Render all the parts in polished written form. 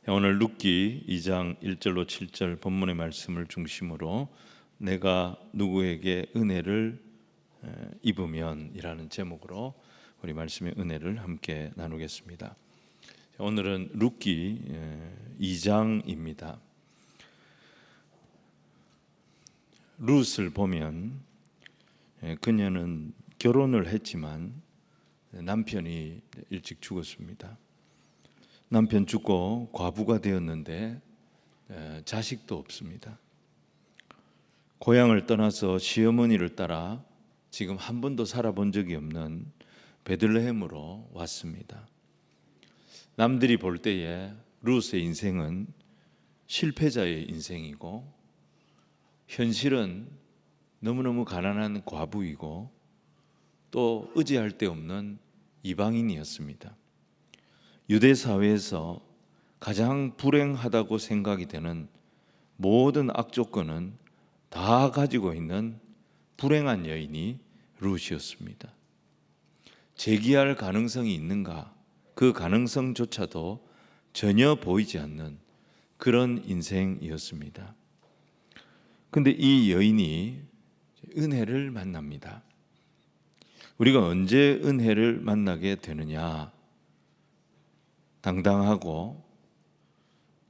오늘 룻기 2장 1절로 7절 본문의 말씀을 중심으로 내가 누구에게 은혜를 입으면 이라는 제목으로 우리 말씀의 은혜를 함께 나누겠습니다. 오늘은 룻기 2장입니다. 룻을 보면 그녀는 결혼을 했지만 남편이 일찍 죽었습니다. 남편 죽고 과부가 되었는데 자식도 없습니다. 고향을 떠나서 시어머니를 따라 지금 한 번도 살아본 적이 없는 베들레헴으로 왔습니다. 남들이 볼 때에 룻의 인생은 실패자의 인생이고 현실은 너무너무 가난한 과부이고 또 의지할 데 없는 이방인이었습니다. 유대 사회에서 가장 불행하다고 생각이 되는 모든 악조건은 다 가지고 있는 불행한 여인이 룻이었습니다. 재기할 가능성이 있는가? 그 가능성조차도 전혀 보이지 않는 그런 인생이었습니다. 근데 이 여인이 은혜를 만납니다. 우리가 언제 은혜를 만나게 되느냐? 당당하고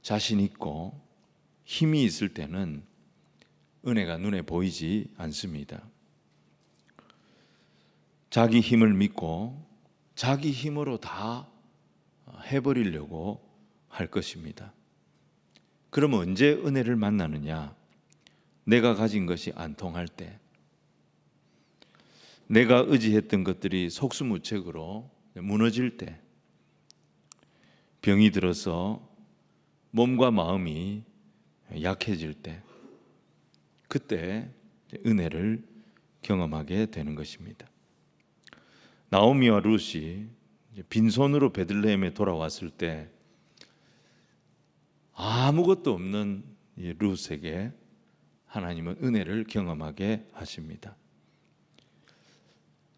자신 있고 힘이 있을 때는 은혜가 눈에 보이지 않습니다. 자기 힘을 믿고 자기 힘으로 다 해버리려고 할 것입니다. 그러면 언제 은혜를 만나느냐? 내가 가진 것이 안 통할 때, 내가 의지했던 것들이 속수무책으로 무너질 때, 병이 들어서 몸과 마음이 약해질 때, 그때 은혜를 경험하게 되는 것입니다. 나오미와 룻이 빈손으로 베들레헴에 돌아왔을 때 아무것도 없는 룻에게 하나님은 은혜를 경험하게 하십니다.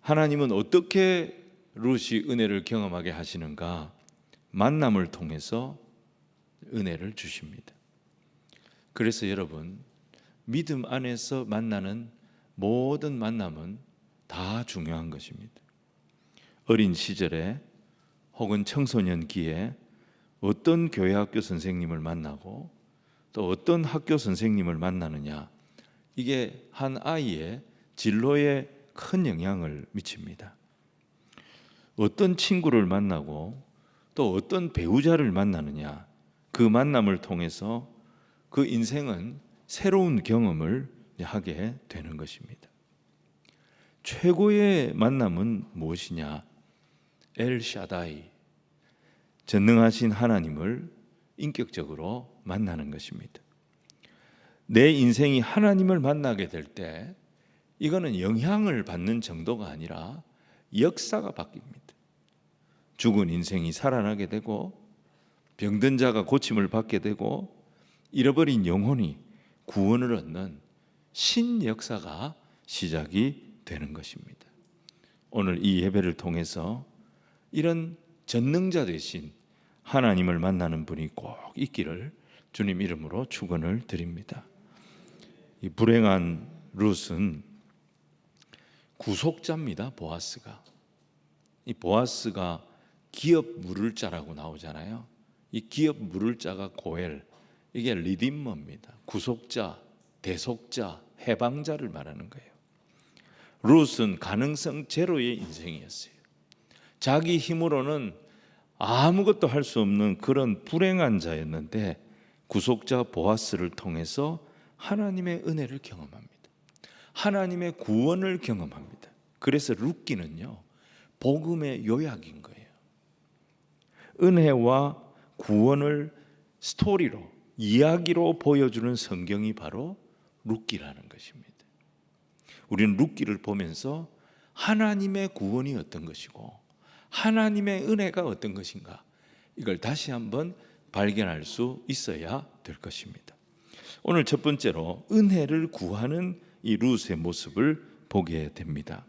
하나님은 어떻게 룻이 은혜를 경험하게 하시는가? 만남을 통해서 은혜를 주십니다. 그래서 여러분, 믿음 안에서 만나는 모든 만남은 다 중요한 것입니다. 어린 시절에 혹은 청소년기에 어떤 교회 학교 선생님을 만나고 또 어떤 학교 선생님을 만나느냐, 이게 한 아이의 진로에 큰 영향을 미칩니다. 어떤 친구를 만나고 또 어떤 배우자를 만나느냐, 그 만남을 통해서 그 인생은 새로운 경험을 하게 되는 것입니다. 최고의 만남은 무엇이냐? 엘샤다이, 전능하신 하나님을 인격적으로 만나는 것입니다. 내 인생이 하나님을 만나게 될 때 이거는 영향을 받는 정도가 아니라 역사가 바뀝니다. 죽은 인생이 살아나게 되고 병든 자가 고침을 받게 되고 잃어버린 영혼이 구원을 얻는 신역사가 시작이 되는 것입니다. 오늘 이 예배를 통해서 이런 전능자 되신 하나님을 만나는 분이 꼭 있기를 주님 이름으로 축원을 드립니다. 이 불행한 룻은 구속자입니다. 보아스가. 이 보아스가 기업 물을 자라고 나오잖아요. 이 기업 물을 자가 고엘, 이게 리디머입니다. 구속자, 대속자, 해방자를 말하는 거예요. 룻은 가능성 제로의 인생이었어요. 자기 힘으로는 아무것도 할 수 없는 그런 불행한 자였는데 구속자 보아스를 통해서 하나님의 은혜를 경험합니다. 하나님의 구원을 경험합니다. 그래서 룻기는요, 복음의 요약인 거예요. 은혜와 구원을 스토리로, 이야기로 보여주는 성경이 바로 룻기라는 것입니다. 우리는 룻기를 보면서 하나님의 구원이 어떤 것이고 하나님의 은혜가 어떤 것인가, 이걸 다시 한번 발견할 수 있어야 될 것입니다. 오늘 첫 번째로 은혜를 구하는 이 룻의 모습을 보게 됩니다.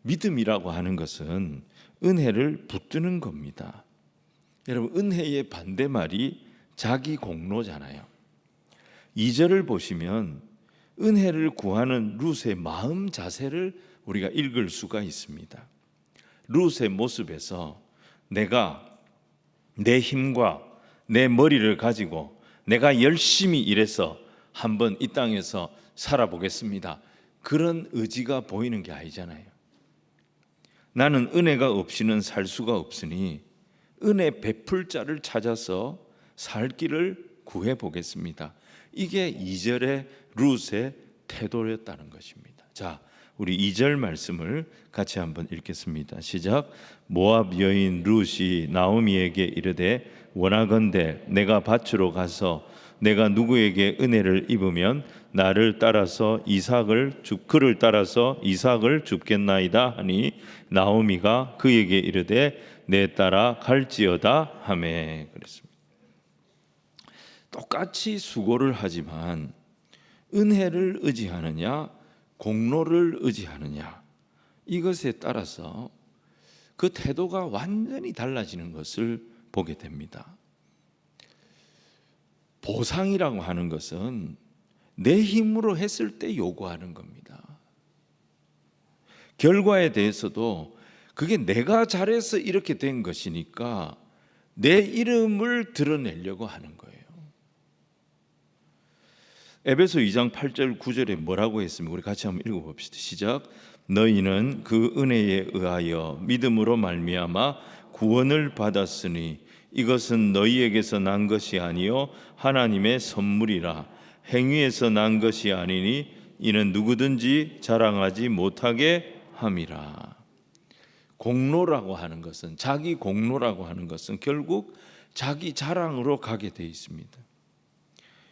믿음이라고 하는 것은 은혜를 붙드는 겁니다. 여러분, 은혜의 반대말이 자기 공로잖아요. 2절을 보시면 은혜를 구하는 룻의 마음 자세를 우리가 읽을 수가 있습니다. 룻의 모습에서 내가 내 힘과 내 머리를 가지고 내가 열심히 일해서 한번 이 땅에서 살아보겠습니다. 그런 의지가 보이는 게 아니잖아요. 나는 은혜가 없이는 살 수가 없으니 은혜 베풀 자를 찾아서 살 길을 구해 보겠습니다. 이게 2절의 룻의 태도였다는 것입니다. 자, 우리 2절 말씀을 같이 한번 읽겠습니다. 시작. 모압 여인 룻이 나오미에게 이르되 원하건대 내가 밭으로 가서 내가 누구에게 은혜를 입으면 나를 따라서 그를 따라서 이삭을 줍겠나이다 하니 나오미가 그에게 이르되 내 따라 갈지어다 하매 그랬습니다. 똑같이 수고를 하지만 은혜를 의지하느냐 공로를 의지하느냐 이것에 따라서 그 태도가 완전히 달라지는 것을 보게 됩니다. 보상이라고 하는 것은 내 힘으로 했을 때 요구하는 겁니다. 결과에 대해서도 그게 내가 잘해서 이렇게 된 것이니까 내 이름을 드러내려고 하는 거예요. 에베소 2장 8절 9절에 뭐라고 했습니까? 우리 같이 한번 읽어봅시다. 시작. 너희는 그 은혜에 의하여 믿음으로 말미암아 구원을 받았으니 이것은 너희에게서 난 것이 아니요 하나님의 선물이라. 행위에서 난 것이 아니니 이는 누구든지 자랑하지 못하게 함이라. 공로라고 하는 것은, 자기 공로라고 하는 것은 결국 자기 자랑으로 가게 돼 있습니다.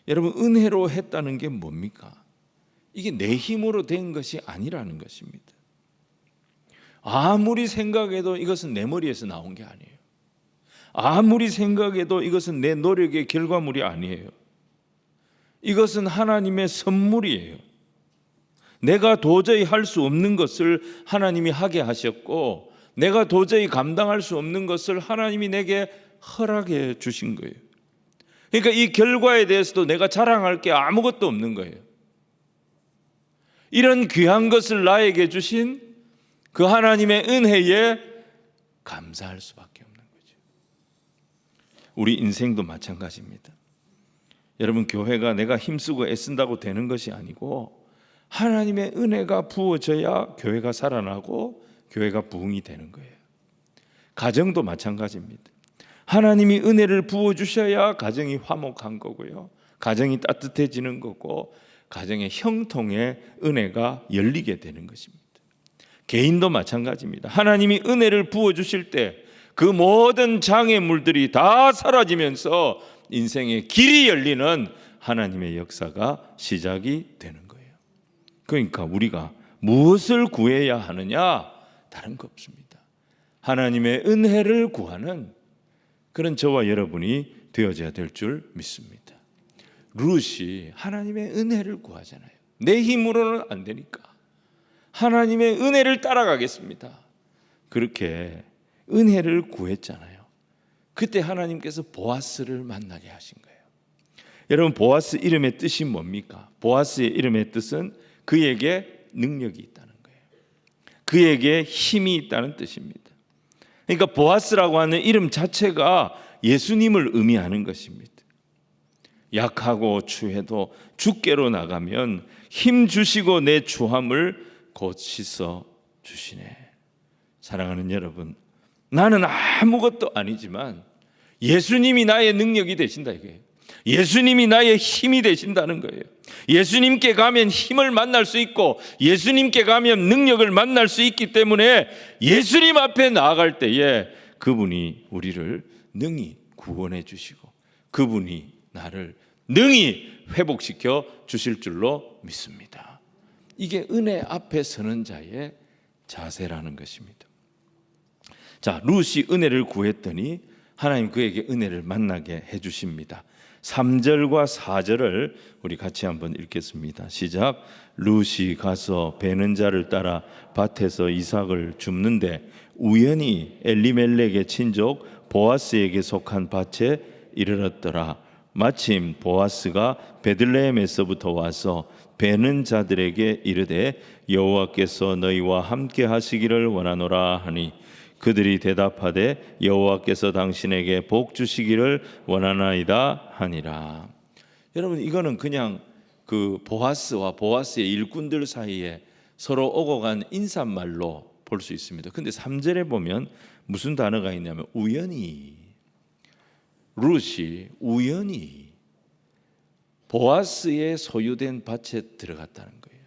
여러분, 은혜로 했다는 게 뭡니까? 이게 내 힘으로 된 것이 아니라는 것입니다. 아무리 생각해도 이것은 내 머리에서 나온 게 아니에요. 아무리 생각해도 이것은 내 노력의 결과물이 아니에요. 이것은 하나님의 선물이에요. 내가 도저히 할 수 없는 것을 하나님이 하게 하셨고, 내가 도저히 감당할 수 없는 것을 하나님이 내게 허락해 주신 거예요. 그러니까 이 결과에 대해서도 내가 자랑할 게 아무것도 없는 거예요. 이런 귀한 것을 나에게 주신 그 하나님의 은혜에 감사할 수밖에 없는 거죠. 우리 인생도 마찬가지입니다. 여러분, 교회가 내가 힘쓰고 애쓴다고 되는 것이 아니고 하나님의 은혜가 부어져야 교회가 살아나고 교회가 부흥이 되는 거예요. 가정도 마찬가지입니다. 하나님이 은혜를 부어주셔야 가정이 화목한 거고요, 가정이 따뜻해지는 거고, 가정의 형통의 은혜가 열리게 되는 것입니다. 개인도 마찬가지입니다. 하나님이 은혜를 부어주실 때 그 모든 장애물들이 다 사라지면서 인생의 길이 열리는 하나님의 역사가 시작이 되는 거예요. 그러니까 우리가 무엇을 구해야 하느냐? 다른 거 없습니다. 하나님의 은혜를 구하는 그런 저와 여러분이 되어져야 될 줄 믿습니다. 룻이 하나님의 은혜를 구하잖아요. 내 힘으로는 안 되니까 하나님의 은혜를 따라가겠습니다. 그렇게 은혜를 구했잖아요. 그때 하나님께서 보아스를 만나게 하신 거예요. 여러분, 보아스 이름의 뜻이 뭡니까? 보아스의 이름의 뜻은 그에게 능력이 있다는 거예요. 그에게 힘이 있다는 뜻입니다. 그러니까 보아스라고 하는 이름 자체가 예수님을 의미하는 것입니다. 약하고 추해도 주께로 나가면 힘 주시고 내 추함을 곧 씻어 주시네. 사랑하는 여러분, 나는 아무것도 아니지만 예수님이 나의 능력이 되신다 이거예요. 예수님이 나의 힘이 되신다는 거예요. 예수님께 가면 힘을 만날 수 있고 예수님께 가면 능력을 만날 수 있기 때문에 예수님 앞에 나아갈 때에 그분이 우리를 능히 구원해 주시고 그분이 나를 능히 회복시켜 주실 줄로 믿습니다. 이게 은혜 앞에 서는 자의 자세라는 것입니다. 자, 룻이 은혜를 구했더니 하나님 그에게 은혜를 만나게 해주십니다. 3절과 4절을 우리 같이 한번 읽겠습니다. 시작. 룻이 가서 베는 자를 따라 밭에서 이삭을 줍는데 우연히 엘리멜렉의 친족 보아스에게 속한 밭에 이르렀더라. 마침 보아스가 베들레헴에서부터 와서 베는 자들에게 이르되 여호와께서 너희와 함께 하시기를 원하노라 하니 그들이 대답하되 여호와께서 당신에게 복 주시기를 원하나이다 하니라. 여러분, 이거는 그냥 그 보아스와 보아스의 일꾼들 사이에 서로 오고 간 인사말로 볼 수 있습니다. 근데 3절에 보면 무슨 단어가 있냐면 우연히, 룻이 우연히 보아스의 소유된 밭에 들어갔다는 거예요.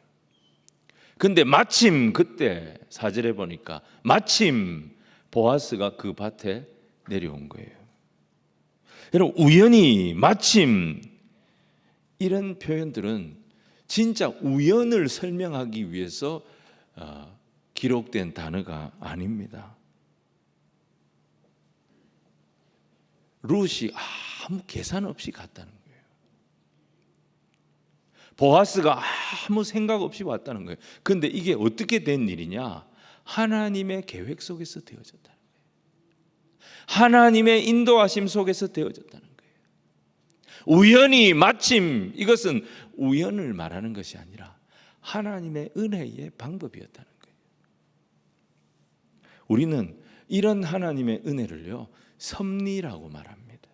근데 마침 그때 4절에 보니까 마침 보아스가 그 밭에 내려온 거예요. 여러분, 우연히, 마침, 이런 표현들은 진짜 우연을 설명하기 위해서 기록된 단어가 아닙니다. 룻이 아무 계산 없이 갔다는 거예요. 보아스가 아무 생각 없이 왔다는 거예요. 그런데 이게 어떻게 된 일이냐? 하나님의 계획 속에서 되어졌다는 거예요. 하나님의 인도하심 속에서 되어졌다는 거예요. 우연히, 마침, 이것은 우연을 말하는 것이 아니라 하나님의 은혜의 방법이었다는 거예요. 우리는 이런 하나님의 은혜를요, 섭리라고 말합니다.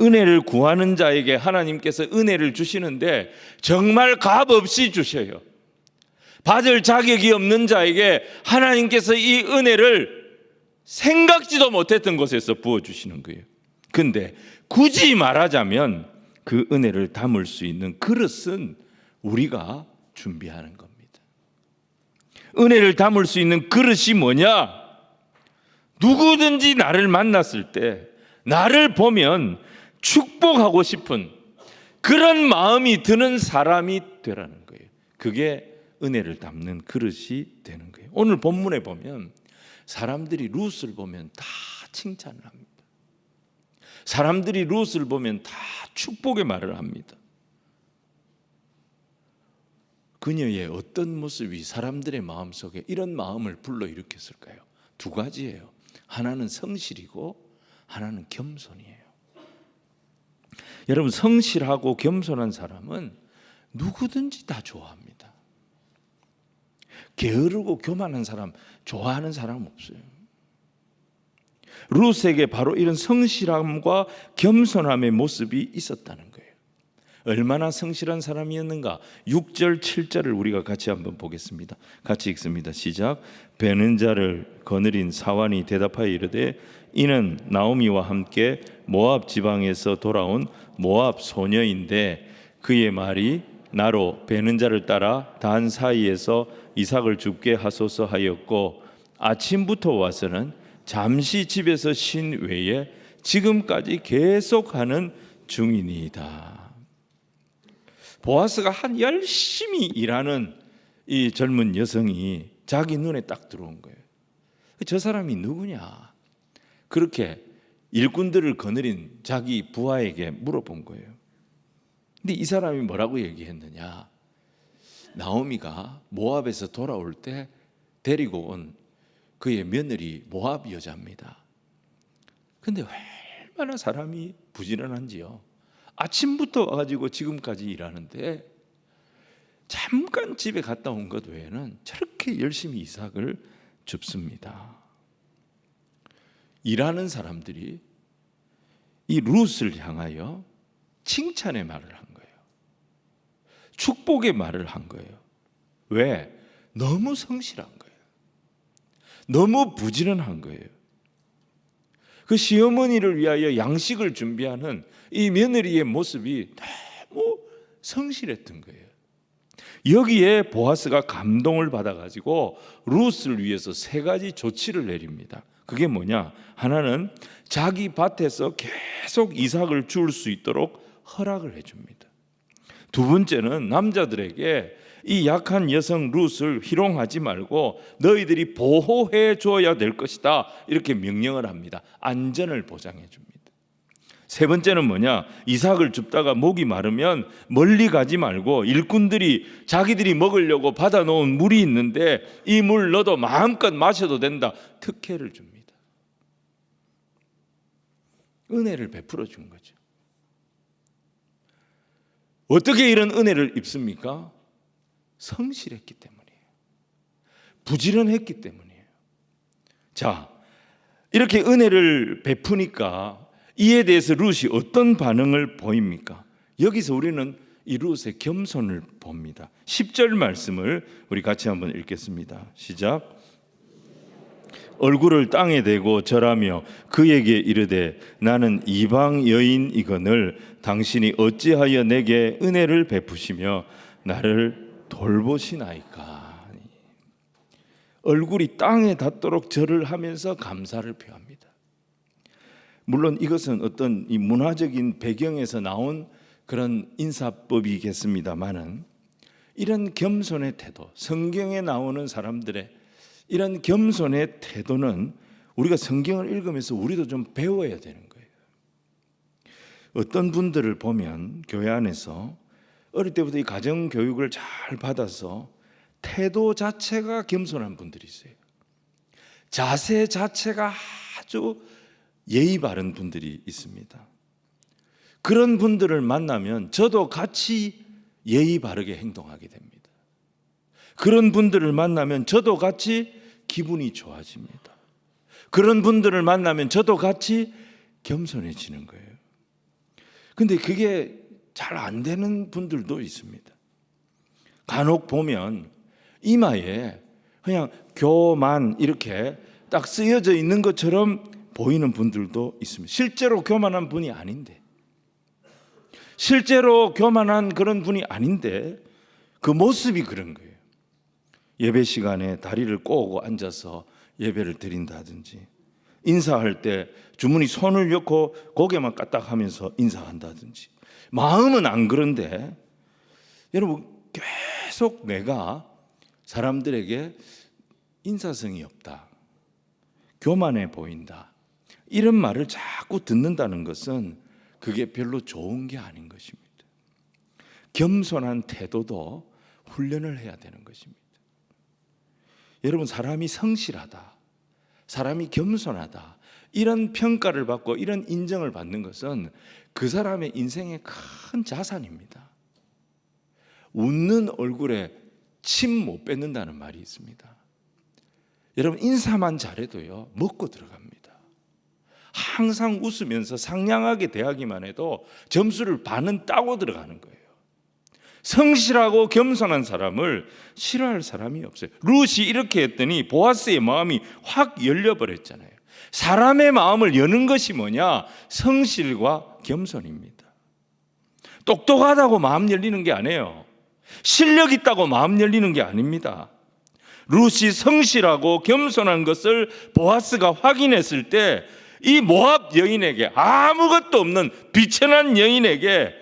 은혜를 구하는 자에게 하나님께서 은혜를 주시는데 정말 값없이 주셔요. 받을 자격이 없는 자에게 하나님께서 이 은혜를 생각지도 못했던 곳에서 부어주시는 거예요. 근데 굳이 말하자면 그 은혜를 담을 수 있는 그릇은 우리가 준비하는 겁니다. 은혜를 담을 수 있는 그릇이 뭐냐? 누구든지 나를 만났을 때 나를 보면 축복하고 싶은 그런 마음이 드는 사람이 되라는 거예요. 그게 은혜를 담는 그릇이 되는 거예요. 오늘 본문에 보면 사람들이 룻을 보면 다 칭찬을 합니다. 사람들이 룻을 보면 다 축복의 말을 합니다. 그녀의 어떤 모습이 사람들의 마음속에 이런 마음을 불러일으켰을까요? 두 가지예요. 하나는 성실이고 하나는 겸손이에요. 여러분, 성실하고 겸손한 사람은 누구든지 다 좋아합니다. 게으르고 교만한 사람 좋아하는 사람 없어요. 룻에게 바로 이런 성실함과 겸손함의 모습이 있었다는 거예요. 얼마나 성실한 사람이었는가? 6절, 7절을 우리가 같이 한번 보겠습니다. 같이 읽습니다. 시작. 베는 자를 거느린 사환이 대답하여 이르되 이는 나오미와 함께 모압 지방에서 돌아온 모압 소녀인데 그의 말이 나로 베는 자를 따라 단 사이에서 이삭을 죽게 하소서 하였고 아침부터 와서는 잠시 집에서 쉰 외에 지금까지 계속하는 중이니이다. 보아스가 한 열심히 일하는 이 젊은 여성이 자기 눈에 딱 들어온 거예요. 저 사람이 누구냐? 그렇게 일꾼들을 거느린 자기 부하에게 물어본 거예요. 근데 이 사람이 뭐라고 얘기했느냐? 나오미가 모압에서 돌아올 때 데리고 온 그의 며느리 모압 여자입니다. 근데 얼마나 사람이 부지런한지요. 아침부터 와가지고 지금까지 일하는데 잠깐 집에 갔다 온 것 외에는 저렇게 열심히 이삭을 줍습니다. 일하는 사람들이 이 룻을 향하여 칭찬의 말을 한 거예요. 축복의 말을 한 거예요. 왜? 너무 성실한 거예요. 너무 부지런한 거예요. 그 시어머니를 위하여 양식을 준비하는 이 며느리의 모습이 너무 성실했던 거예요. 여기에 보아스가 감동을 받아가지고 룻을 위해서 3가지 조치를 내립니다. 그게 뭐냐? 하나는 자기 밭에서 계속 이삭을 줄 수 있도록 허락을 해줍니다. 두 번째는 남자들에게 이 약한 여성 룻을 희롱하지 말고 너희들이 보호해 줘야 될 것이다, 이렇게 명령을 합니다. 안전을 보장해 줍니다. 세 번째는 뭐냐? 이삭을 줍다가 목이 마르면 멀리 가지 말고 일꾼들이 자기들이 먹으려고 받아놓은 물이 있는데 이 물 너도 마음껏 마셔도 된다, 특혜를 줍니다. 은혜를 베풀어 준 거죠. 어떻게 이런 은혜를 입습니까? 성실했기 때문이에요. 부지런했기 때문이에요. 자, 이렇게 은혜를 베푸니까 이에 대해서 룻이 어떤 반응을 보입니까? 여기서 우리는 이 룻의 겸손을 봅니다. 10절 말씀을 우리 같이 한번 읽겠습니다. 시작. 얼굴을 땅에 대고 절하며 그에게 이르되 나는 이방 여인이거늘 당신이 어찌하여 내게 은혜를 베푸시며 나를 돌보시나이까. 얼굴이 땅에 닿도록 절을 하면서 감사를 표합니다. 물론 이것은 어떤 이 문화적인 배경에서 나온 그런 인사법이겠습니다만은 이런 겸손의 태도, 성경에 나오는 사람들의 이런 겸손의 태도는 우리가 성경을 읽으면서 우리도 좀 배워야 되는 거예요. 어떤 분들을 보면 교회 안에서 어릴 때부터 이 가정 교육을 잘 받아서 태도 자체가 겸손한 분들이 있어요. 자세 자체가 아주 예의 바른 분들이 있습니다. 그런 분들을 만나면 저도 같이 예의 바르게 행동하게 됩니다. 그런 분들을 만나면 저도 같이 기분이 좋아집니다. 그런 분들을 만나면 저도 같이 겸손해지는 거예요. 근데 그게 잘 안 되는 분들도 있습니다. 간혹 보면 이마에 그냥 교만 이렇게 딱 쓰여져 있는 것처럼 보이는 분들도 있습니다. 실제로 교만한 분이 아닌데, 실제로 교만한 그런 분이 아닌데 그 모습이 그런 거예요. 예배 시간에 다리를 꼬고 앉아서 예배를 드린다든지, 인사할 때 주문이 손을 엮고 고개만 까딱하면서 인사한다든지, 마음은 안 그런데 여러분 계속 내가 사람들에게 인사성이 없다, 교만해 보인다, 이런 말을 자꾸 듣는다는 것은 그게 별로 좋은 게 아닌 것입니다. 겸손한 태도도 훈련을 해야 되는 것입니다. 여러분, 사람이 성실하다, 사람이 겸손하다, 이런 평가를 받고 이런 인정을 받는 것은 그 사람의 인생의 큰 자산입니다. 웃는 얼굴에 침 못 뱉는다는 말이 있습니다. 여러분, 인사만 잘해도요 먹고 들어갑니다. 항상 웃으면서 상냥하게 대하기만 해도 점수를 반은 따고 들어가는 거예요. 성실하고 겸손한 사람을 싫어할 사람이 없어요. 룻이 이렇게 했더니 보아스의 마음이 확 열려버렸잖아요. 사람의 마음을 여는 것이 뭐냐? 성실과 겸손입니다. 똑똑하다고 마음 열리는 게 아니에요. 실력 있다고 마음 열리는 게 아닙니다. 룻이 성실하고 겸손한 것을 보아스가 확인했을 때 이 모압 여인에게, 아무것도 없는 비천한 여인에게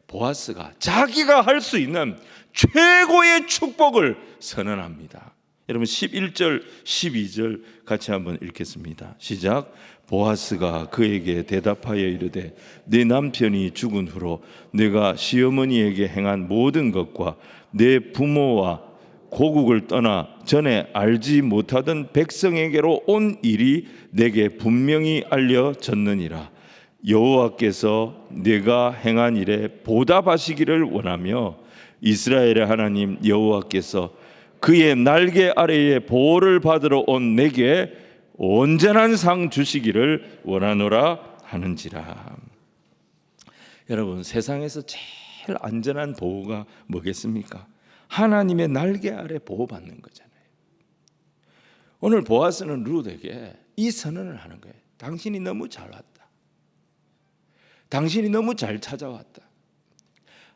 보아스가 자기가 할 수 있는 최고의 축복을 선언합니다. 여러분 11절 12절 같이 한번 읽겠습니다. 시작. 보아스가 그에게 대답하여 이르되 내 남편이 죽은 후로 내가 시어머니에게 행한 모든 것과 내 부모와 고국을 떠나 전에 알지 못하던 백성에게로 온 일이 내게 분명히 알려졌느니라. 여호와께서 내가 행한 일에 보답하시기를 원하며 이스라엘의 하나님 여호와께서 그의 날개 아래에 보호를 받으러 온 내게 온전한 상 주시기를 원하노라 하는지라. 여러분, 세상에서 제일 안전한 보호가 뭐겠습니까? 하나님의 날개 아래 보호받는 거잖아요. 오늘 보아스는 룻에게 이 선언을 하는 거예요. 당신이 너무 잘 왔다. 당신이 너무 잘 찾아왔다.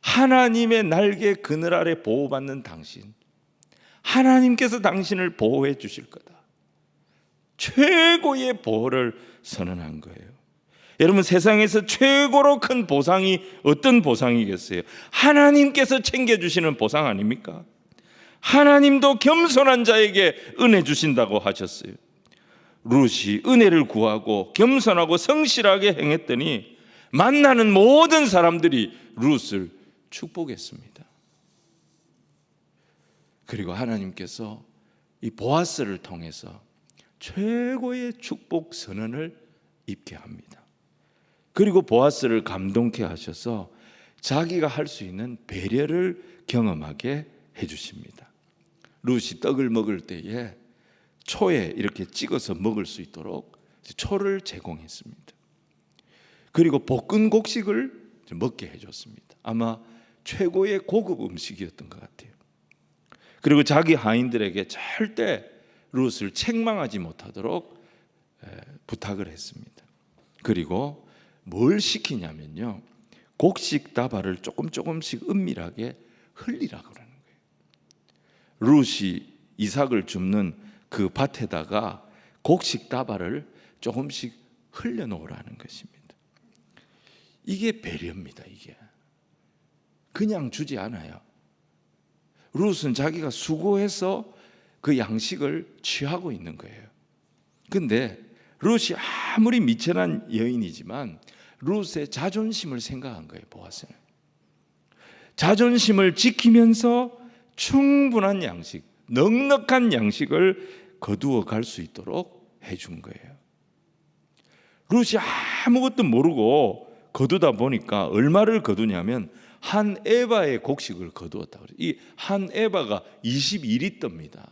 하나님의 날개 그늘 아래 보호받는 당신, 하나님께서 당신을 보호해 주실 거다. 최고의 보호를 선언한 거예요. 여러분, 세상에서 최고로 큰 보상이 어떤 보상이겠어요? 하나님께서 챙겨주시는 보상 아닙니까? 하나님도 겸손한 자에게 은혜 주신다고 하셨어요. 룻이 은혜를 구하고 겸손하고 성실하게 행했더니 만나는 모든 사람들이 룻을 축복했습니다. 그리고 하나님께서 이 보아스를 통해서 최고의 축복 선언을 입게 합니다. 그리고 보아스를 감동케 하셔서 자기가 할 수 있는 배려를 경험하게 해주십니다. 룻이 떡을 먹을 때에 초에 이렇게 찍어서 먹을 수 있도록 초를 제공했습니다. 그리고 볶은 곡식을 먹게 해줬습니다. 아마 최고의 고급 음식이었던 것 같아요. 그리고 자기 하인들에게 절대 룻을 책망하지 못하도록 부탁을 했습니다. 그리고 뭘 시키냐면요, 곡식 다발을 조금씩 은밀하게 흘리라고 그러는 거예요. 룻이 이삭을 줍는 그 밭에다가 곡식 다발을 조금씩 흘려놓으라는 것입니다. 이게 배려입니다. 이게 그냥 주지 않아요. 룻은 자기가 수고해서 그 양식을 취하고 있는 거예요. 근데 룻이 아무리 미천한 여인이지만 룻의 자존심을 생각한 거예요. 보아스는 자존심을 지키면서 충분한 양식, 넉넉한 양식을 거두어 갈 수 있도록 해준 거예요. 룻이 아무것도 모르고 거두다 보니까 얼마를 거두냐면 한 에바의 곡식을 거두었다고 그래요. 이 한 에바가 22리터입니다.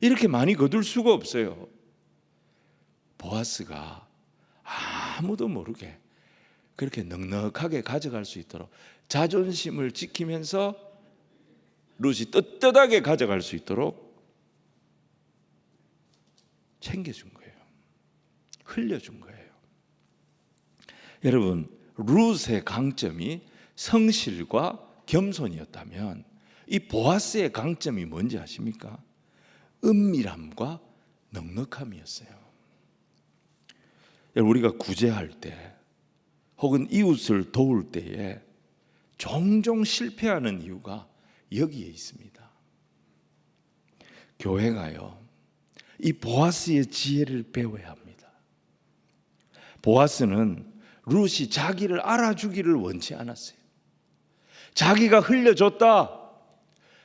이렇게 많이 거둘 수가 없어요. 보아스가 아무도 모르게 그렇게 넉넉하게 가져갈 수 있도록 자존심을 지키면서 룻이 떳떳하게 가져갈 수 있도록 챙겨준 거예요. 흘려준 거예요. 여러분, 룻의 강점이 성실과 겸손이었다면 이 보아스의 강점이 뭔지 아십니까? 은밀함과 넉넉함이었어요. 여러분, 우리가 구제할 때 혹은 이웃을 도울 때에 종종 실패하는 이유가 여기에 있습니다. 교회가요, 이 보아스의 지혜를 배워야 합니다. 보아스는 룻이 자기를 알아주기를 원치 않았어요. 자기가 흘려줬다,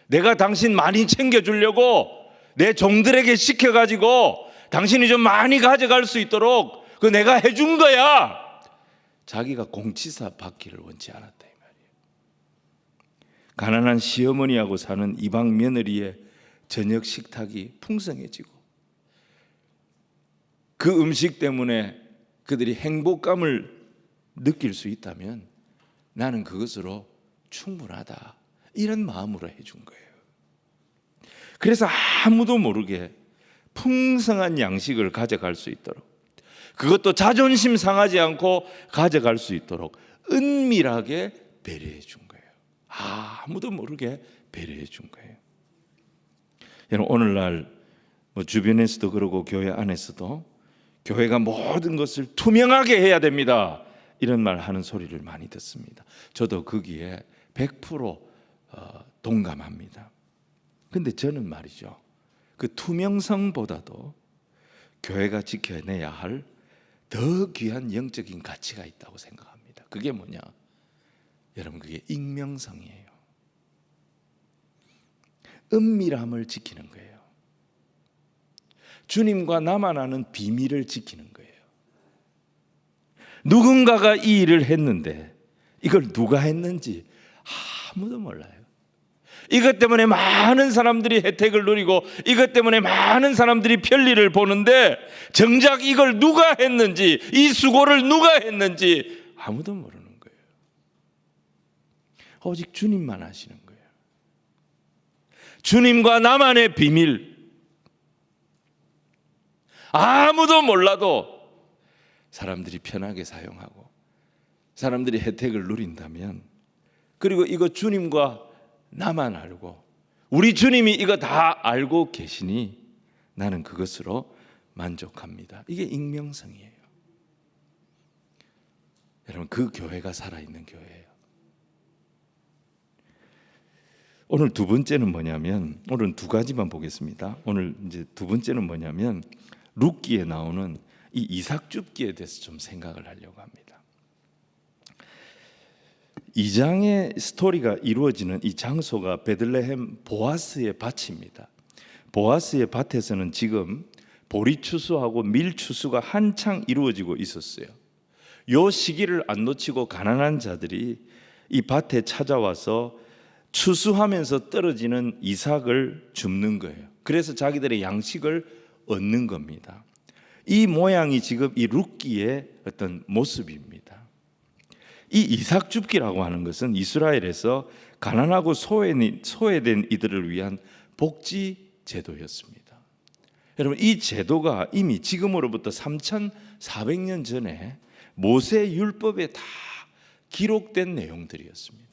내가 당신 많이 챙겨주려고 내 종들에게 시켜가지고 당신이 좀 많이 가져갈 수 있도록 그 내가 해준 거야. 자기가 공치사 받기를 원치 않았다 이 말이에요. 가난한 시어머니하고 사는 이방 며느리의 저녁 식탁이 풍성해지고 그 음식 때문에 그들이 행복감을 느낄 수 있다면 나는 그것으로 충분하다, 이런 마음으로 해준 거예요. 그래서 아무도 모르게 풍성한 양식을 가져갈 수 있도록, 그것도 자존심 상하지 않고 가져갈 수 있도록 은밀하게 배려해 준 거예요. 아무도 모르게 배려해 준 거예요. 여러분, 오늘날 주변에서도 그러고 교회 안에서도 교회가 모든 것을 투명하게 해야 됩니다, 이런 말 하는 소리를 많이 듣습니다. 저도 거기에 100% 동감합니다. 근데 저는 말이죠, 그 투명성보다도 교회가 지켜내야 할 더 귀한 영적인 가치가 있다고 생각합니다. 그게 뭐냐? 여러분, 그게 익명성이에요. 은밀함을 지키는 거예요. 주님과 나만 아는 비밀을 지키는 거예요. 누군가가 이 일을 했는데 이걸 누가 했는지 아무도 몰라요. 이것 때문에 많은 사람들이 혜택을 누리고 이것 때문에 많은 사람들이 편리를 보는데 정작 이걸 누가 했는지, 이 수고를 누가 했는지 아무도 모르는 거예요. 오직 주님만 아시는 거예요. 주님과 나만의 비밀, 아무도 몰라도 사람들이 편하게 사용하고 사람들이 혜택을 누린다면, 그리고 이거 주님과 나만 알고 우리 주님이 이거 다 알고 계시니 나는 그것으로 만족합니다. 이게 익명성이에요. 여러분, 그 교회가 살아있는 교회예요. 오늘 두 번째는 뭐냐면, 오늘 두 가지만 보겠습니다. 오늘 이제 두 번째는 뭐냐면, 룻기에 나오는 이 이삭 줍기에 대해서 좀 생각을 하려고 합니다. 2장의 스토리가 이루어지는 이 장소가 베들레헴 보아스의 밭입니다. 보아스의 밭에서는 지금 보리 추수하고 밀 추수가 한창 이루어지고 있었어요. 요 시기를 안 놓치고 가난한 자들이 이 밭에 찾아와서 추수하면서 떨어지는 이삭을 줍는 거예요. 그래서 자기들의 양식을 얻는 겁니다. 이 모양이 지금 이 룻기의 어떤 모습입니다. 이 이삭 줍기라고 하는 것은 이스라엘에서 가난하고 소외된 이들을 위한 복지 제도였습니다. 여러분, 이 제도가 이미 지금으로부터 3,400년 전에 모세 율법에 다 기록된 내용들이었습니다.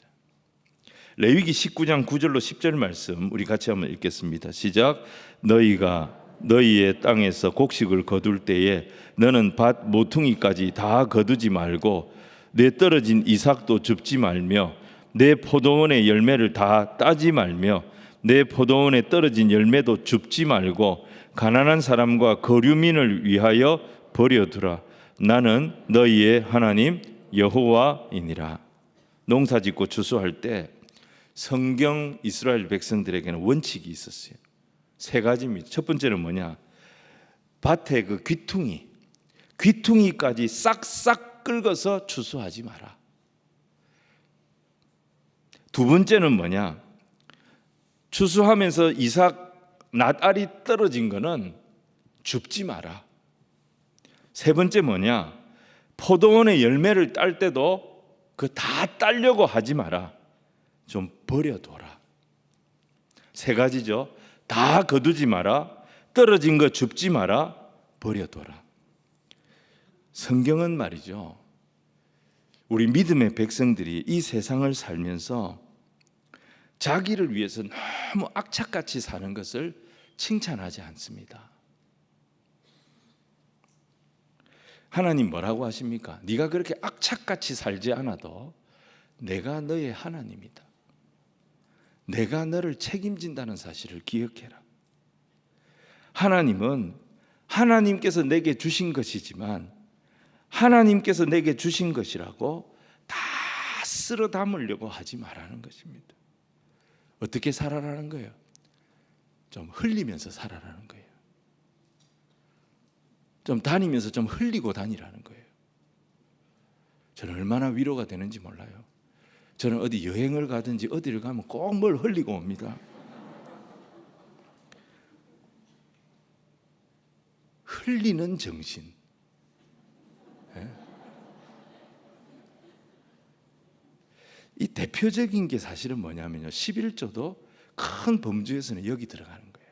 레위기 19장 9절로 10절 말씀 우리 같이 한번 읽겠습니다. 시작. 너희가 너희의 땅에서 곡식을 거둘 때에 너는 밭 모퉁이까지 다 거두지 말고 내 떨어진 이삭도 줍지 말며 내 포도원의 열매를 다 따지 말며 내 포도원에 떨어진 열매도 줍지 말고 가난한 사람과 거류민을 위하여 버려두라. 나는 너희의 하나님 여호와이니라. 농사짓고 추수할 때 성경 이스라엘 백성들에게는 원칙이 있었어요. 세 가지입니다. 첫 번째는 뭐냐? 밭에 그 귀퉁이까지 싹싹 긁어서 추수하지 마라. 두 번째는 뭐냐? 추수하면서 이삭 낫알이 떨어진 거는 줍지 마라. 세 번째 뭐냐? 포도원의 열매를 딸 때도 그 다 따려고 하지 마라. 좀 버려둬라. 세 가지죠. 다 거두지 마라. 떨어진 거 줍지 마라. 버려둬라. 성경은 말이죠, 우리 믿음의 백성들이 이 세상을 살면서 자기를 위해서 너무 악착같이 사는 것을 칭찬하지 않습니다. 하나님 뭐라고 하십니까? 네가 그렇게 악착같이 살지 않아도 내가 너의 하나님이다. 내가 너를 책임진다는 사실을 기억해라. 하나님은 하나님께서 내게 주신 것이지만 하나님께서 내게 주신 것이라고 다 쓸어 담으려고 하지 말라는 것입니다. 어떻게 살아라는 거예요? 좀 흘리면서 살아라는 거예요. 좀 다니면서 좀 흘리고 다니라는 거예요. 저는 얼마나 위로가 되는지 몰라요. 저는 어디 여행을 가든지 어디를 가면 꼭 뭘 흘리고 옵니다. 흘리는 정신. 이 대표적인 게 사실은 뭐냐면요, 11조도 큰 범주에서는 여기 들어가는 거예요.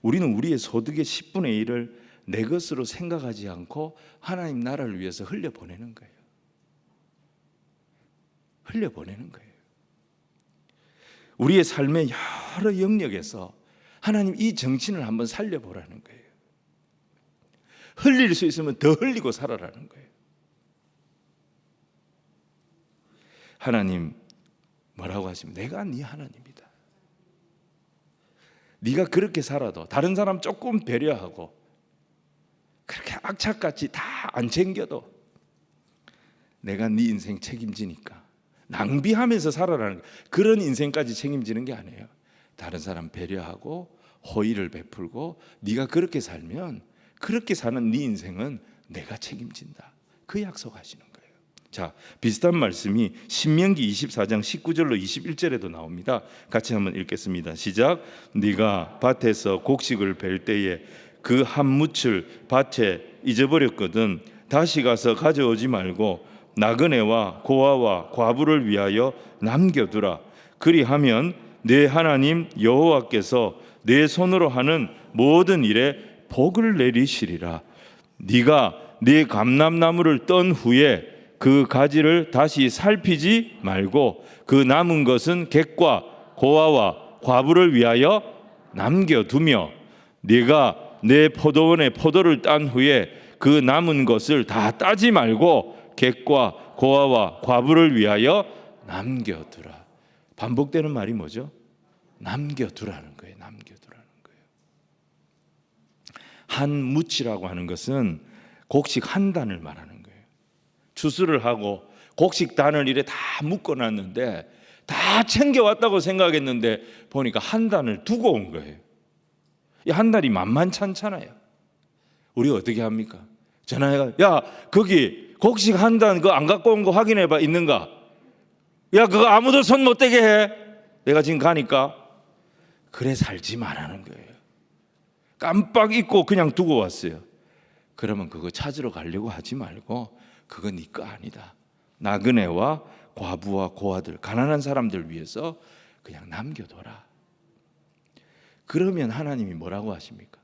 우리는 우리의 소득의 10분의 1을 내 것으로 생각하지 않고 하나님 나라를 위해서 흘려보내는 거예요. 흘려보내는 거예요. 우리의 삶의 여러 영역에서 하나님 이 정신을 한번 살려보라는 거예요. 흘릴 수 있으면 더 흘리고 살아라는 거예요. 하나님 뭐라고 하시면 내가 네 하나님이다. 네가 그렇게 살아도 다른 사람 조금 배려하고 그렇게 악착같이 다 안 챙겨도 내가 네 인생 책임지니까 낭비하면서 살아라는 그런 인생까지 책임지는 게 아니에요. 다른 사람 배려하고 호의를 베풀고 네가 그렇게 살면 그렇게 사는 네 인생은 내가 책임진다. 그 약속하시는 거예요. 자, 비슷한 말씀이 신명기 24장 19절로 21절에도 나옵니다. 같이 한번 읽겠습니다. 시작. 네가 밭에서 곡식을 벨 때에 그 한 묻을 밭에 잊어버렸거든 다시 가서 가져오지 말고 나그네와 고아와 과부를 위하여 남겨두라. 그리하면 내 하나님 여호와께서 내 손으로 하는 모든 일에 복을 내리시리라. 네가 네 감람나무를 떤 후에 그 가지를 다시 살피지 말고 그 남은 것은 객과 고아와 과부를 위하여 남겨두며 네가 내 포도원에 포도를 딴 후에 그 남은 것을 다 따지 말고 객과 고아와 과부를 위하여 남겨두라. 반복되는 말이 뭐죠? 남겨두라는 거예요. 남겨두라는 거예요. 한 묻이라고 하는 것은 곡식 한 단을 말하는 거예요. 추수를 하고 곡식 단을 이래 다 묶어놨는데 다 챙겨왔다고 생각했는데 보니까 한 단을 두고 온 거예요. 이 한 달이 만만찮잖아요. 우리가 어떻게 합니까? 전화해가, 야, 거기 곡식 한 단 그거 안 갖고 온 거 확인해봐, 있는가? 야, 그거 아무도 손 못 대게 해. 내가 지금 가니까. 그래 살지 말라는 거예요. 깜빡 잊고 그냥 두고 왔어요. 그러면 그거 찾으러 가려고 하지 말고, 그거 네 거 아니다. 나그네와 과부와 고아들, 가난한 사람들 위해서 그냥 남겨둬라. 그러면 하나님이 뭐라고 하십니까?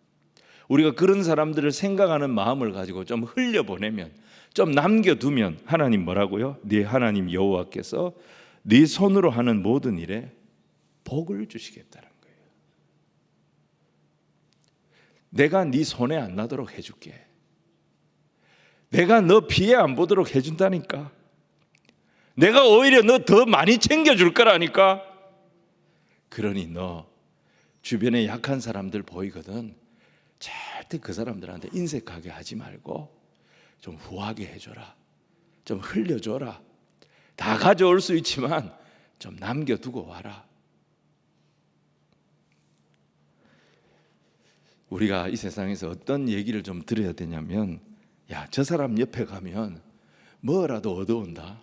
우리가 그런 사람들을 생각하는 마음을 가지고 좀 흘려보내면, 좀 남겨두면 하나님 뭐라고요? 네 하나님 여호와께서 네 손으로 하는 모든 일에 복을 주시겠다는 거예요. 내가 네 손에 안 나도록 해줄게. 내가 너 피해 안 보도록 해준다니까. 내가 오히려 너 더 많이 챙겨줄 거라니까. 그러니 너 주변에 약한 사람들 보이거든, 절대 그 사람들한테 인색하게 하지 말고 좀 후하게 해줘라. 좀 흘려줘라. 다 가져올 수 있지만 좀 남겨두고 와라. 우리가 이 세상에서 어떤 얘기를 좀 들어야 되냐면, 야, 저 사람 옆에 가면 뭐라도 얻어온다.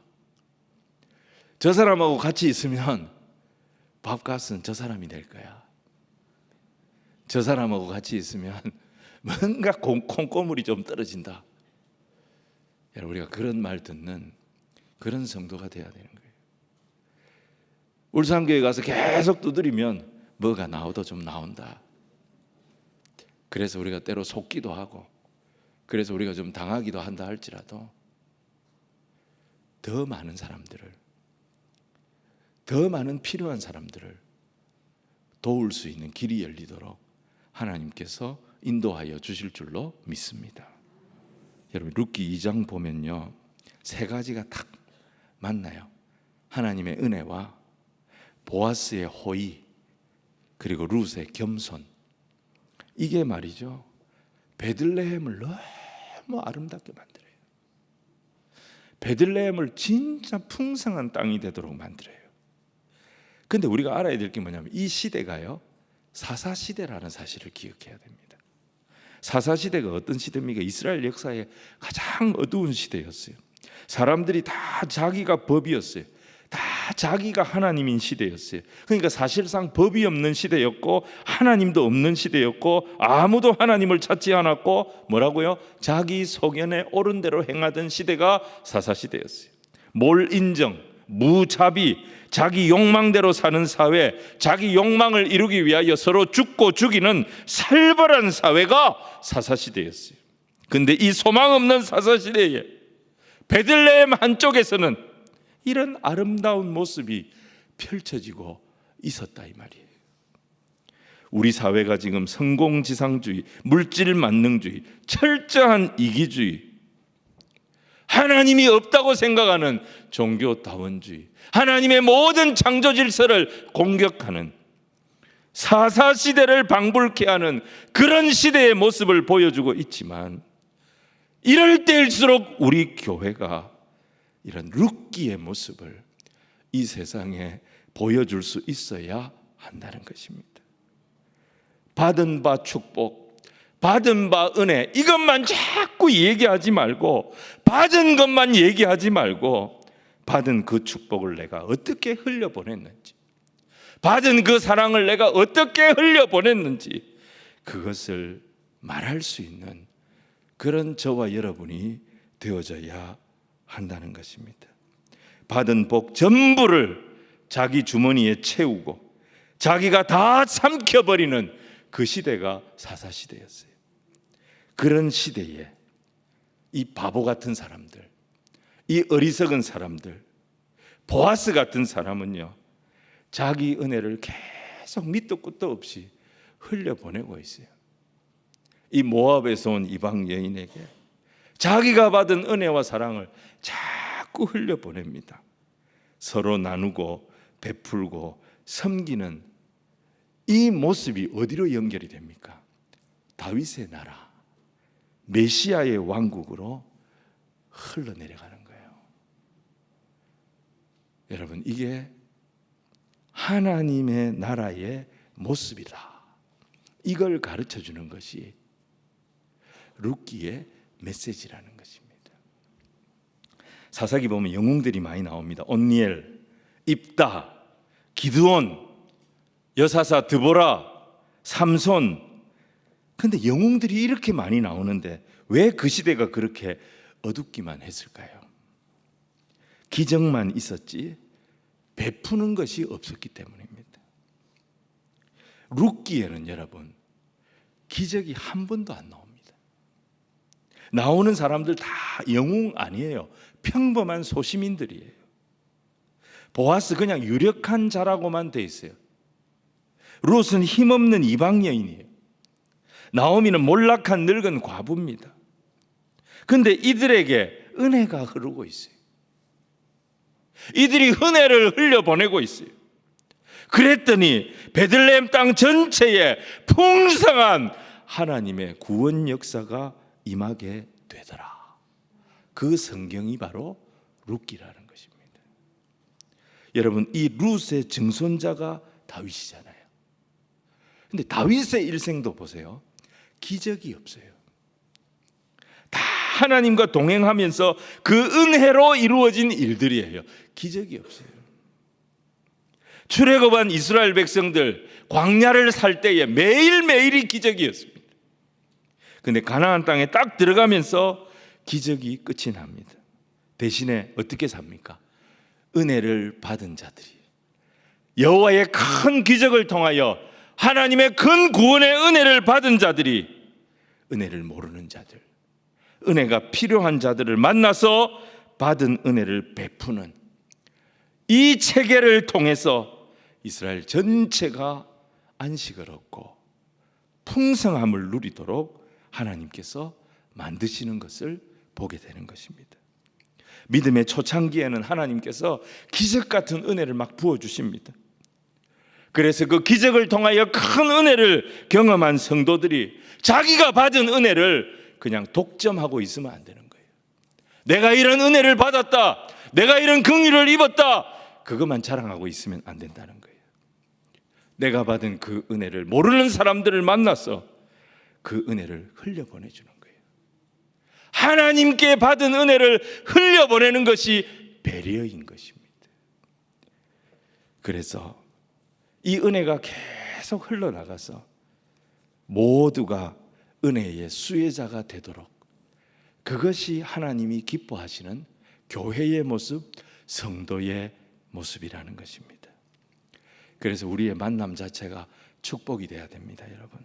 저 사람하고 같이 있으면 밥값은 저 사람이 낼 거야. 저 사람하고 같이 있으면 뭔가 콩고물이 좀 떨어진다. 여러분, 우리가 그런 말 듣는 그런 성도가 돼야 되는 거예요. 울산교회 가서 계속 두드리면 뭐가 나오도 좀 나온다. 그래서 우리가 때로 속기도 하고, 그래서 우리가 좀 당하기도 한다 할지라도 더 많은 사람들을, 더 많은 필요한 사람들을 도울 수 있는 길이 열리도록 하나님께서 인도하여 주실 줄로 믿습니다. 여러분, 룻기 2장 보면요, 세 가지가 딱 맞나요? 하나님의 은혜와 보아스의 호의, 그리고 룻의 겸손. 이게 말이죠, 베들레헴을 너무 아름답게 만들어요. 베들레헴을 진짜 풍성한 땅이 되도록 만들어요. 근데 우리가 알아야 될 게 뭐냐면, 이 시대가요, 사사시대라는 사실을 기억해야 됩니다. 사사시대가 어떤 시대입니까? 이스라엘 역사의 가장 어두운 시대였어요. 사람들이 다 자기가 법이었어요. 다 자기가 하나님인 시대였어요. 그러니까 사실상 법이 없는 시대였고, 하나님도 없는 시대였고, 아무도 하나님을 찾지 않았고, 뭐라고요? 자기 소견에 옳은 대로 행하던 시대가 사사시대였어요. 몰인정, 무자비, 자기 욕망대로 사는 사회, 자기 욕망을 이루기 위하여 서로 죽고 죽이는 살벌한 사회가 사사시대였어요. 근데 이 소망 없는 사사시대에 베들레헴 한쪽에서는 이런 아름다운 모습이 펼쳐지고 있었다, 이 말이에요. 우리 사회가 지금 성공지상주의, 물질만능주의, 철저한 이기주의, 하나님이 없다고 생각하는 종교다원주의, 하나님의 모든 창조 질서를 공격하는 사사시대를 방불케 하는 그런 시대의 모습을 보여주고 있지만, 이럴 때일수록 우리 교회가 이런 룻기의 모습을 이 세상에 보여줄 수 있어야 한다는 것입니다. 받은 바 축복, 받은 바 은혜, 이것만 자꾸 얘기하지 말고, 받은 것만 얘기하지 말고, 받은 그 축복을 내가 어떻게 흘려보냈는지, 받은 그 사랑을 내가 어떻게 흘려보냈는지, 그것을 말할 수 있는 그런 저와 여러분이 되어져야 한다는 것입니다. 받은 복 전부를 자기 주머니에 채우고 자기가 다 삼켜버리는 그 시대가 사사시대였어요. 그런 시대에 이 바보 같은 사람들, 이 어리석은 사람들, 보아스 같은 사람은요, 자기 은혜를 계속 밑도 끝도 없이 흘려보내고 있어요. 이 모압에서 온 이방 여인에게 자기가 받은 은혜와 사랑을 자꾸 흘려보냅니다. 서로 나누고 베풀고 섬기는 이 모습이 어디로 연결이 됩니까? 다윗의 나라, 메시아의 왕국으로 흘러내려가는 거예요. 여러분, 이게 하나님의 나라의 모습이다. 이걸 가르쳐 주는 것이 룻기의 메시지라는 것입니다. 사사기 보면 영웅들이 많이 나옵니다. 온니엘, 입다, 기드온, 여사사 드보라, 삼손. 근데 영웅들이 이렇게 많이 나오는데 왜 그 시대가 그렇게 어둡기만 했을까요? 기적만 있었지 베푸는 것이 없었기 때문입니다. 룻기에는 여러분 기적이 한 번도 안 나옵니다. 나오는 사람들 다 영웅 아니에요. 평범한 소시민들이에요. 보아스 그냥 유력한 자라고만 돼 있어요. 룻은 힘없는 이방 여인이에요. 나오미는 몰락한 늙은 과부입니다. 근데 이들에게 은혜가 흐르고 있어요. 이들이 은혜를 흘려보내고 있어요. 그랬더니 베들레헴 땅 전체에 풍성한 하나님의 구원 역사가 임하게 되더라. 그 성경이 바로 룻기라는 것입니다. 여러분, 이 룻의 증손자가 다윗이잖아요. 근데 다윗의 일생도 보세요. 기적이 없어요. 다 하나님과 동행하면서 그 은혜로 이루어진 일들이에요. 기적이 없어요. 출애굽한 이스라엘 백성들 광야를 살 때에 매일매일이 기적이었습니다. 근데 가나안 땅에 딱 들어가면서 기적이 끝이 납니다. 대신에 어떻게 삽니까? 은혜를 받은 자들이, 여호와의 큰 기적을 통하여 하나님의 큰 구원의 은혜를 받은 자들이 은혜를 모르는 자들, 은혜가 필요한 자들을 만나서 받은 은혜를 베푸는 이 체계를 통해서 이스라엘 전체가 안식을 얻고 풍성함을 누리도록 하나님께서 만드시는 것을 보게 되는 것입니다. 믿음의 초창기에는 하나님께서 기적 같은 은혜를 막 부어주십니다. 그래서 그 기적을 통하여 큰 은혜를 경험한 성도들이 자기가 받은 은혜를 그냥 독점하고 있으면 안 되는 거예요. 내가 이런 은혜를 받았다, 내가 이런 긍휼을 입었다, 그것만 자랑하고 있으면 안 된다는 거예요. 내가 받은 그 은혜를 모르는 사람들을 만나서 그 은혜를 흘려보내주는 거예요. 하나님께 받은 은혜를 흘려보내는 것이 배려인 것입니다. 그래서 이 은혜가 계속 흘러나가서 모두가 은혜의 수혜자가 되도록, 그것이 하나님이 기뻐하시는 교회의 모습, 성도의 모습이라는 것입니다. 그래서 우리의 만남 자체가 축복이 돼야 됩니다. 여러분,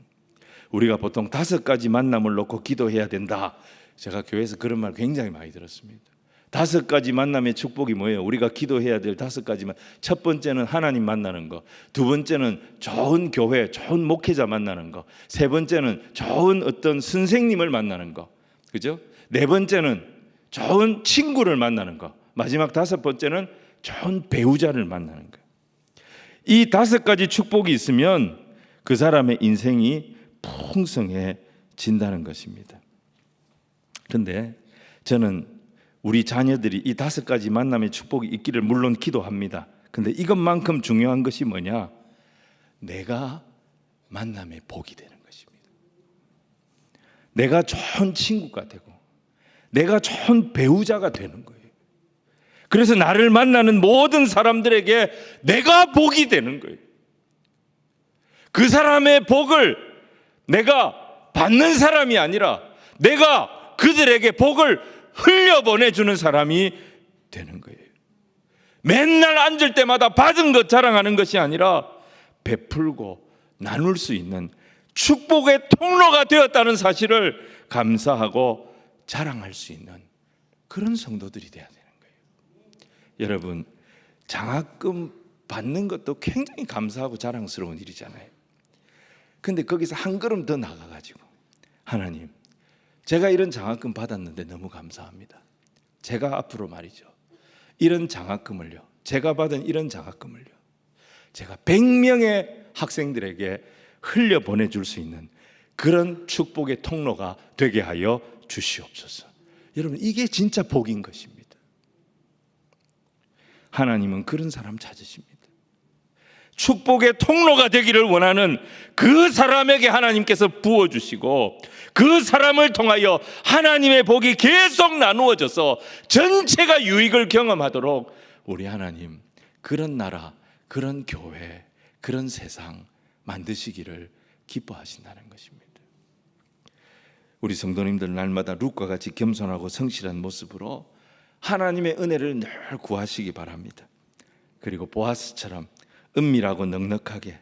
우리가 보통 5가지 만남을 놓고 기도해야 된다, 제가 교회에서 그런 말 굉장히 많이 들었습니다. 5가지 만남의 축복이 뭐예요? 우리가 기도해야 될 5가지만. 첫 번째는 하나님 만나는 거, 두 번째는 좋은 교회, 좋은 목회자 만나는 거, 세 번째는 좋은 어떤 선생님을 만나는 거, 그죠? 네 번째는 좋은 친구를 만나는 거, 마지막 5번째는 좋은 배우자를 만나는 거. 이 5가지 축복이 있으면 그 사람의 인생이 풍성해진다는 것입니다. 그런데 저는 우리 자녀들이 이 5가지 만남의 축복이 있기를 물론 기도합니다. 근데 이것만큼 중요한 것이 뭐냐? 내가 만남의 복이 되는 것입니다. 내가 좋은 친구가 되고 내가 좋은 배우자가 되는 거예요. 그래서 나를 만나는 모든 사람들에게 내가 복이 되는 거예요. 그 사람의 복을 내가 받는 사람이 아니라 내가 그들에게 복을 흘려보내주는 사람이 되는 거예요. 맨날 앉을 때마다 받은 것 자랑하는 것이 아니라 베풀고 나눌 수 있는 축복의 통로가 되었다는 사실을 감사하고 자랑할 수 있는 그런 성도들이 돼야 되는 거예요. 여러분, 장학금 받는 것도 굉장히 감사하고 자랑스러운 일이잖아요. 근데 거기서 한 걸음 더 나가가지고, 하나님, 제가 이런 장학금 받았는데 너무 감사합니다. 제가 앞으로 말이죠, 이런 장학금을요, 제가 받은 이런 장학금을요, 제가 100명의 학생들에게 흘려보내줄 수 있는 그런 축복의 통로가 되게 하여 주시옵소서. 여러분, 이게 진짜 복인 것입니다. 하나님은 그런 사람 찾으십니다. 축복의 통로가 되기를 원하는 그 사람에게 하나님께서 부어주시고, 그 사람을 통하여 하나님의 복이 계속 나누어져서 전체가 유익을 경험하도록 우리 하나님 그런 나라, 그런 교회, 그런 세상 만드시기를 기뻐하신다는 것입니다. 우리 성도님들 날마다 룻과 같이 겸손하고 성실한 모습으로 하나님의 은혜를 늘 구하시기 바랍니다. 그리고 보아스처럼 은밀하고 넉넉하게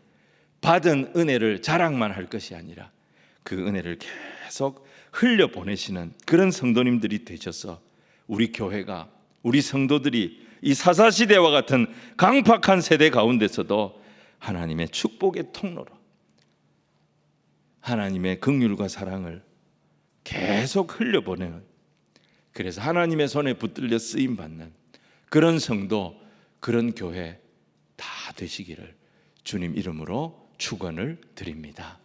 받은 은혜를 자랑만 할 것이 아니라 그 은혜를 계속 흘려보내시는 그런 성도님들이 되셔서 우리 교회가, 우리 성도들이 이 사사시대와 같은 강팍한 세대 가운데서도 하나님의 축복의 통로로 하나님의 긍휼과 사랑을 계속 흘려보내는, 그래서 하나님의 손에 붙들려 쓰임받는 그런 성도, 그런 교회 다 되시기를 주님 이름으로 축원을 드립니다.